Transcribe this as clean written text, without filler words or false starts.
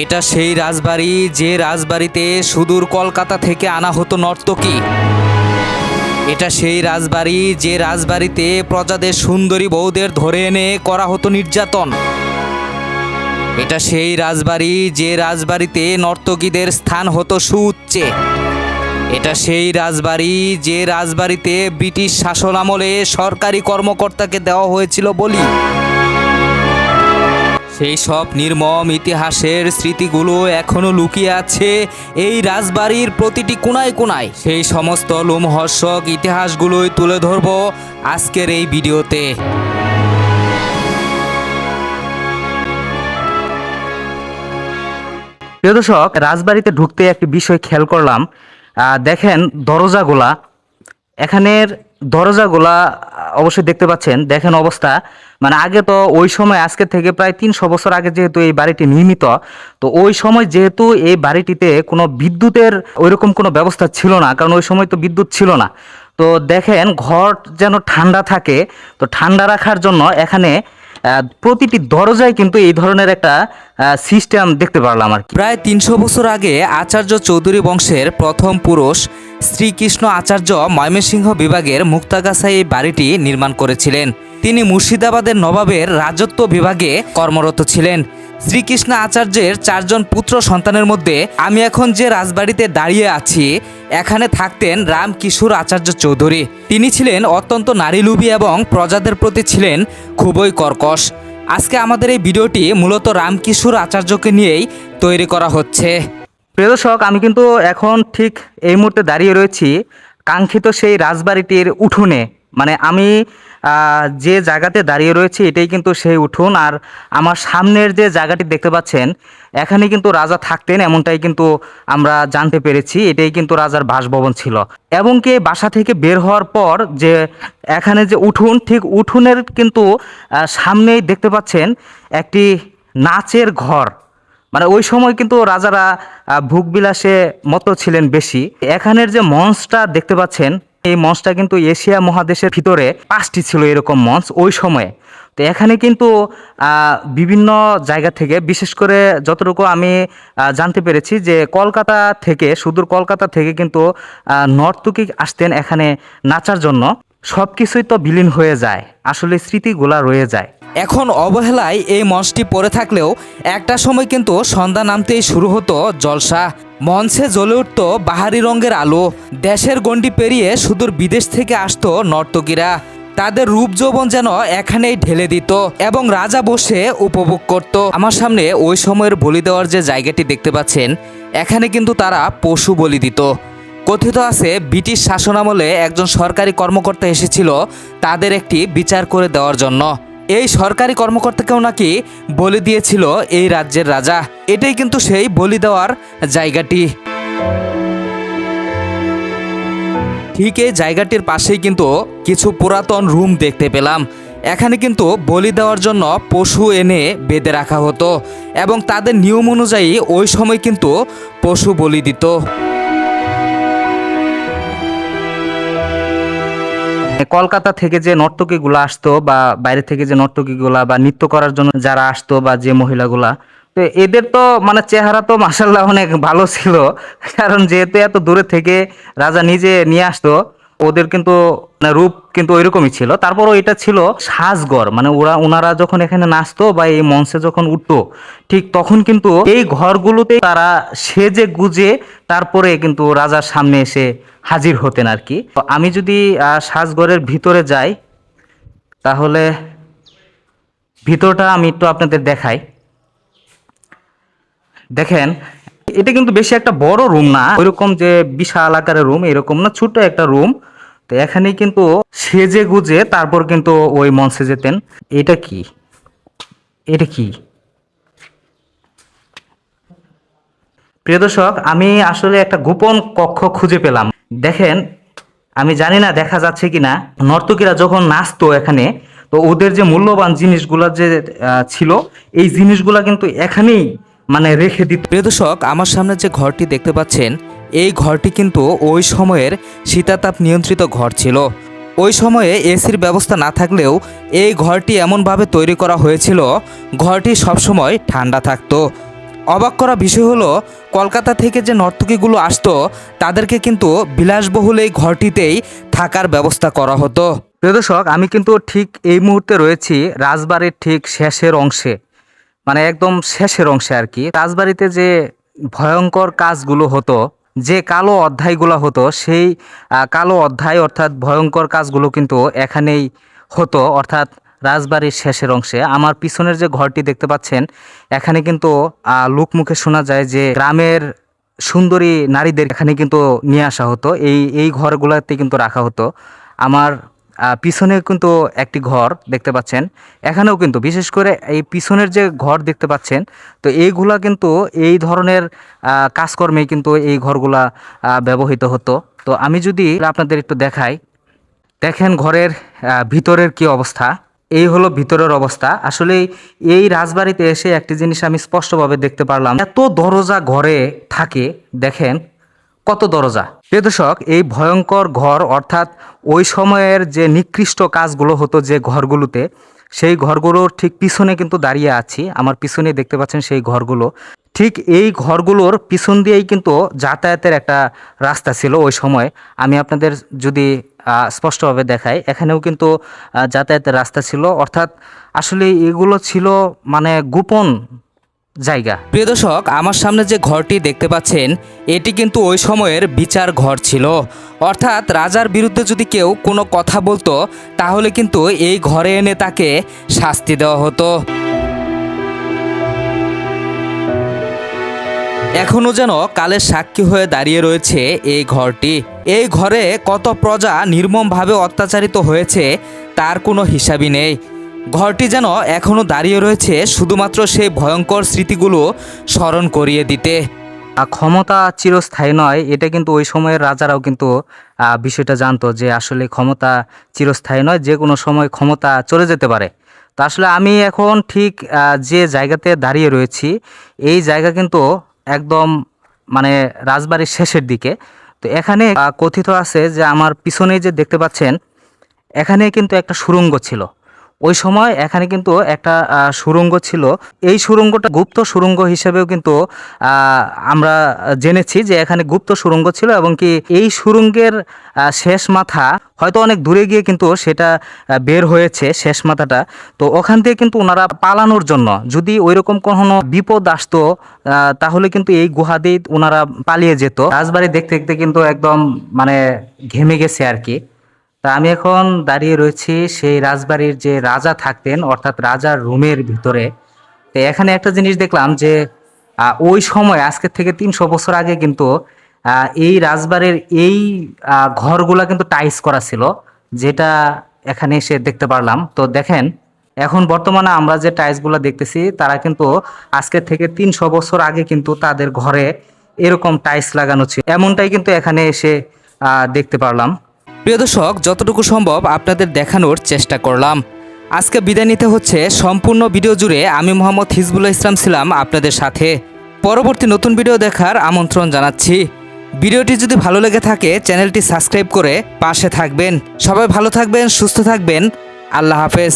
এটা সেই রাজবাড়ি যে রাজবাড়িতে সুদূর কলকাতা থেকে আনা হতো নর্তকী। এটা সেই রাজবাড়ি যে রাজবাড়িতে প্রজাদের সুন্দরী বউদের ধরে এনে করা হতো নির্যাতন। এটা সেই রাজবাড়ি যে রাজবাড়িতে নর্তকীদের স্থান হতো সুউচ্চে। এটা সেই রাজবাড়ি যে রাজবাড়িতে ব্রিটিশ শাসন আমলে সরকারি কর্মকর্তাকে দেওয়া হয়েছিল বলি। সেই সব নির্মম ইতিহাসের স্মৃতিগুলো এখনো লুকিয়ে আছে এই রাজবাড়ির প্রতিটি কোণায় কোণায়। সেই সমস্ত লোমহর্ষক ইতিহাসগুলোই তুলে ধরব আজকের এই ভিডিওতে। প্রিয় দর্শক, রাজবাড়িতে ঢুকতে একটি বিষয় খেয়াল করলাম। দেখেন দরজাগুলা, এখানের দরজাগুলা অবশ্যই দেখতে পাচ্ছেন। দেখেন অবস্থা, মানে আগে তো ওই সময় আজকে থেকে প্রায় 300 বছর আগে যেহেতু এই বাড়িটি নির্মিত, তো ওই সময় যেহেতু এই বাড়িটিতে কোনো বিদ্যুতের ওইরকম কোনো ব্যবস্থা ছিল না, কারণ ওই সময় তো বিদ্যুৎ ছিল না। তো দেখেন ঘর যেন ঠান্ডা থাকে, তো ঠান্ডা রাখার জন্য এখানে প্রতিটি দরজায় কিন্তু এই ধরনের একটা সিস্টেম দেখতে পারলাম আর কি। প্রায় 300 বছর আগে আচার্য চৌধুরী বংশের প্রথম পুরুষ শ্রীকৃষ্ণ আচার্য ময়মনসিংহ বিভাগের মুক্তাগাছায় এই বাড়িটি নির্মাণ করেছিলেন। তিনি মুর্শিদাবাদের নবাবের রাজত্ব বিভাগে কর্মরত ছিলেন। শ্রীকৃষ্ণ আচার্যের 4 জন পুত্র সন্তানের মধ্যে আমি এখন যে রাজবাড়িতে দাঁড়িয়ে আছি, এখানে থাকতেন রামকিশোর আচার্য চৌধুরী। তিনি ছিলেন অত্যন্ত নারীলোভী এবং প্রজাদের প্রতি ছিলেন খুবই কর্কশ। আজকে আমাদের এই ভিডিওটি মূলত রামকিশোর আচার্যকে নিয়েই তৈরি করা হচ্ছে। প্রিয় দর্শক, আমি কিন্তু এখন ঠিক এই মুহূর্তে দাঁড়িয়ে রয়েছি কাঙ্ক্ষিত সেই রাজবাড়িটির উঠোনে। মানে আমি যে জায়গাতে দাঁড়িয়ে রয়েছি এটাই কিন্তু সেই উঠোন। আর আমার সামনের যে জায়গাটি দেখতে পাচ্ছেন, এখানে কিন্তু রাজা থাকতেন, এমনটাই কিন্তু আমরা জানতে পেরেছি। এটাই কিন্তু রাজার বাসভবন ছিল। এবং কি বাসা থেকে বের হওয়ার পর যে এখানে যে উঠোন, ঠিক উঠোনের কিন্তু সামনেই দেখতে পাচ্ছেন একটি নাচের ঘর। মানে ওই সময় কিন্তু রাজারা ভোগবিলাসে মতো ছিলেন বেশি। এখানের যে মঞ্চটা দেখতে পাচ্ছেন, এই মঞ্চটা কিন্তু এশিয়া মহাদেশের ভিতরে 5টি ছিল এরকম মঞ্চ ওই সময়ে। তো এখানে কিন্তু বিভিন্ন জায়গা থেকে, বিশেষ করে যতটুকু আমি জানতে পেরেছি যে কলকাতা থেকে, সুদূর কলকাতা থেকে কিন্তু নর্তকী আসতেন এখানে নাচার জন্য। সব কিছুই তো বিলীন হয়ে যায়, আসলে স্মৃতিগুলা রয়ে যায়। এখন অবহেলায় এই মঞ্চটি পড়ে থাকলেও একটা সময় কিন্তু সন্ধ্যা নামতেই শুরু হতো জলসা। মঞ্চে জ্বলে উঠত বাহারি রঙের আলো। দেশের গণ্ডি পেরিয়ে সুদূর বিদেশ থেকে আসতো নর্তকীরা। তাদের রূপ যৌবন যেন এখানেই ঢেলে দিত এবং রাজা বসে উপভোগ করত। আমার সামনে ওই সময়ের বলি দেওয়ার যে জায়গাটি দেখতে পাচ্ছেন, এখানে কিন্তু তারা পশু বলি দিত। কথিত আছে ব্রিটিশ শাসনামলে একজন সরকারি কর্মকর্তা এসেছিল তাদের একটি বিচার করে দেওয়ার জন্য। এই সরকারি কর্মকর্তাকেও নাকি বলি দিয়েছিল এই রাজ্যের রাজা। এটাই কিন্তু সেই বলি দেওয়ার জায়গাটি। ঠিক এই জায়গাটির পাশেই কিন্তু কিছু পুরাতন রুম দেখতে পেলাম। এখানে কিন্তু বলি দেওয়ার জন্য পশু এনে বেঁধে রাখা হতো এবং তাদের নিয়ম অনুযায়ী ওই সময় কিন্তু পশু বলি দিত। কলকাতা থেকে যে নর্তকীগুলো আসতো বা বাইরে থেকে যে নর্তকীগুলা বা নৃত্য করার জন্য যারা আসতো বা যে মহিলাগুলা, তো এদের তো মানে চেহারা তো মাশাআল্লাহ অনেক ভালো ছিল। কারণ যেহেতু এত দূরে থেকে রাজা নিজে নিয়ে আসতো, ওদের কিন্তু রূপ কিন্তু ওইরকমই ছিল। তারপরও এটা ছিল সাজঘর, মানে ওনারা যখন এখানে নাচতো বা এই মঞ্চে যখন উঠতো, ঠিক তখন কিন্তু এই ঘরগুলোতে তারা সেজে গুজে তারপরে কিন্তু রাজার সামনে এসে হাজির হতেন আর কি। তো আমি যদি সাজঘরের ভিতরে যাই, তাহলে ভিতরটা আমি একটু আপনাদের দেখাই। দেখেন, এটা কিন্তু বেশি একটা বড় রুম না, ওইরকম যে বিশাল আকারের রুম এরকম না, ছোট একটা রুম। তো এখানেই কিন্তু সেজে গুজে তারপর কিন্তু ওই মঞ্চে যেতেন। এটা কি, এটা কি? প্রিয় দর্শক, আমি আসলে একটা গোপন কক্ষ খুঁজে পেলাম। দেখেন, আমি জানি না দেখা যাচ্ছে কিনা, নর্তকীরা যখন নাচতো এখানে, তো ওদের যে মূল্যবান জিনিসগুলো যে ছিল, এই জিনিসগুলা কিন্তু এখানেই মানে রেখে দিত। প্রিয় দর্শক, আমার সামনে যে ঘরটি দেখতে পাচ্ছেন, এই ঘরটি কিন্তু ওই সময়ের শীতাতাপ নিয়ন্ত্রিত ঘর ছিল। ওই সময়ে এসির ব্যবস্থা না থাকলেও এই ঘরটি এমনভাবে তৈরি করা হয়েছিল ঘরটি সবসময় ঠান্ডা থাকতো। অবাক করা বিষয় হলো কলকাতা থেকে যে নর্তকীগুলো আসতো তাদেরকে কিন্তু বিলাসবহুল এই ঘরটিতেই থাকার ব্যবস্থা করা হতো। প্রিয় দর্শক, আমি কিন্তু ঠিক এই মুহূর্তে রয়েছি রাজবাড়ির ঠিক শেষের অংশে, মানে একদম শেষের অংশে আর কি। রাজবাড়িতে যে ভয়ঙ্কর কাজগুলো হতো, যে কালো অধ্যায়গুলো হতো, সেই কালো অধ্যায় অর্থাৎ ভয়ঙ্কর কাজগুলো কিন্তু এখানেই হতো, অর্থাৎ রাজবাড়ির শেষের অংশে। আমার পিছনের যে ঘরটি দেখতে পাচ্ছেন, এখানে কিন্তু লোকমুখে শোনা যায় যে গ্রামের সুন্দরী নারীদের এখানে কিন্তু নিয়ে আসা হতো, এই ঘরগুলোতে কিন্তু রাখা হতো। আমার পিছনে কিন্তু একটি ঘর দেখতে পাচ্ছেন, এখানেও কিন্তু বিশেষ করে এই পিছনের যে ঘর দেখতে পাচ্ছেন, তো এইগুলা কিন্তু এই ধরনের কাজকর্মে কিন্তু এই ঘরগুলা ব্যবহৃত হতো। তো আমি যদি আপনাদের একটু দেখাই, দেখেন ঘরের ভিতরের কি অবস্থা। এই হলো ভিতরের অবস্থা। আসলে এই রাজবাড়িতে এসে একটি জিনিস আমি স্পষ্টভাবে দেখতে পারলাম, এত দরজা ঘরে থাকে, দেখেন কত দরজা। প্রিয় দর্শক, এই ভয়ঙ্কর ঘর অর্থাৎ ওই সময়ের যে নিকৃষ্ট কাজগুলো হতো যে ঘরগুলোতে, সেই ঘরগুলোর ঠিক পিছনে কিন্তু দাঁড়িয়ে আছি। আমার পিছনে দেখতে পাচ্ছেন সেই ঘরগুলো। ঠিক এই ঘরগুলোর পিছন দিয়েই কিন্তু যাতায়াতের একটা রাস্তা ছিল ওই সময়। আমি আপনাদের যদি স্পষ্টভাবে দেখাই, এখানেও কিন্তু যাতায়াতের রাস্তা ছিল, অর্থাৎ আসলে এগুলো ছিল মানে গোপন জায়গা। প্রিয় দর্শক, আমার সামনে যে ঘরটি দেখতে পাচ্ছেন এটি কিন্তু ওই সময়ের বিচার ঘর ছিল। অর্থাৎ রাজার বিরুদ্ধে যদি কেউ কোনো কথা বলতো তাহলে কিন্তু এই ঘরে এনে তাকে শাস্তি দেওয়া হতো। এখনও যেন কালের সাক্ষী হয়ে দাঁড়িয়ে রয়েছে এই ঘরটি। এই ঘরে কত প্রজা নির্মমভাবে অত্যাচারিত হয়েছে তার কোনো হিসাবই নেই। ঘরটি যেন এখনও দাঁড়িয়ে রয়েছে শুধুমাত্র সেই ভয়ঙ্কর স্মৃতিগুলো স্মরণ করিয়ে দিতে। ক্ষমতা চিরস্থায়ী নয়, এটা কিন্তু ওই সময়ের রাজারাও কিন্তু বিষয়টা জানতো যে আসলে ক্ষমতা চিরস্থায়ী নয়, যে কোনো সময় ক্ষমতা চলে যেতে পারে। তো আসলে আমি এখন ঠিক যে জায়গাতে দাঁড়িয়ে রয়েছি, এই জায়গা কিন্তু একদম মানে রাজবাড়ির শেষের দিকে। তো এখানে কথিত আছে যে আমার পিছনেই যে দেখতে পাচ্ছেন, এখানে কিন্তু একটা সুড়ঙ্গ ছিল। ওই সময় এখানে কিন্তু একটা সুড়ঙ্গ ছিল। এই সুড়ঙ্গটা গুপ্ত সুড়ঙ্গ হিসেবেও কিন্তু আমরা জেনেছি যে এখানে গুপ্ত সুড়ঙ্গ ছিল, এবং কি এই সুড়ঙ্গের শেষ মাথা হয়তো অনেক দূরে গিয়ে কিন্তু সেটা বের হয়েছে শেষ মাথাটা। তো ওখান থেকে কিন্তু ওনারা পালানোর জন্য, যদি ওইরকম কোনো বিপদ আসতো তাহলে কিন্তু এই গুহা দিয়ে ওনারা পালিয়ে যেত। রাজবাড়ি দেখতে দেখতে কিন্তু একদম মানে ঘেমে গেছে আর কি। তা আমি এখন দাঁড়িয়ে রয়েছি সেই রাজবাড়ির যে রাজা থাকতেন, অর্থাৎ রাজার রুমের ভিতরে। তো এখানে একটা জিনিস দেখলাম যে ওই সময় আজকের থেকে 300 বছর আগে কিন্তু এই রাজবাড়ির এই ঘরগুলা কিন্তু টাইলস করা ছিল, যেটা এখানে এসে দেখতে পারলাম। তো দেখেন এখন বর্তমানে আমরা যে টাইলসগুলো দেখতেছি, তারা কিন্তু আজকের থেকে 300 বছর আগে কিন্তু তাদের ঘরে এরকম টাইলস লাগানো ছিল, এমনটাই কিন্তু এখানে এসে দেখতে পারলাম। প্রিয় দর্শক, যতটুকু সম্ভব আপনাদের দেখানোর চেষ্টা করলাম। আজকে বিদায় নিতে হচ্ছে। সম্পূর্ণ ভিডিও জুড়ে আমি মোহাম্মদ হিজবুল্লাহ ইসলাম ছিলাম আপনাদের সাথে। পরবর্তী নতুন ভিডিও দেখার আমন্ত্রণ জানাচ্ছি। ভিডিওটি যদি ভালো লেগে থাকে চ্যানেলটি সাবস্ক্রাইব করে পাশে থাকবেন। সবাই ভালো থাকবেন, সুস্থ থাকবেন। আল্লাহ হাফেজ।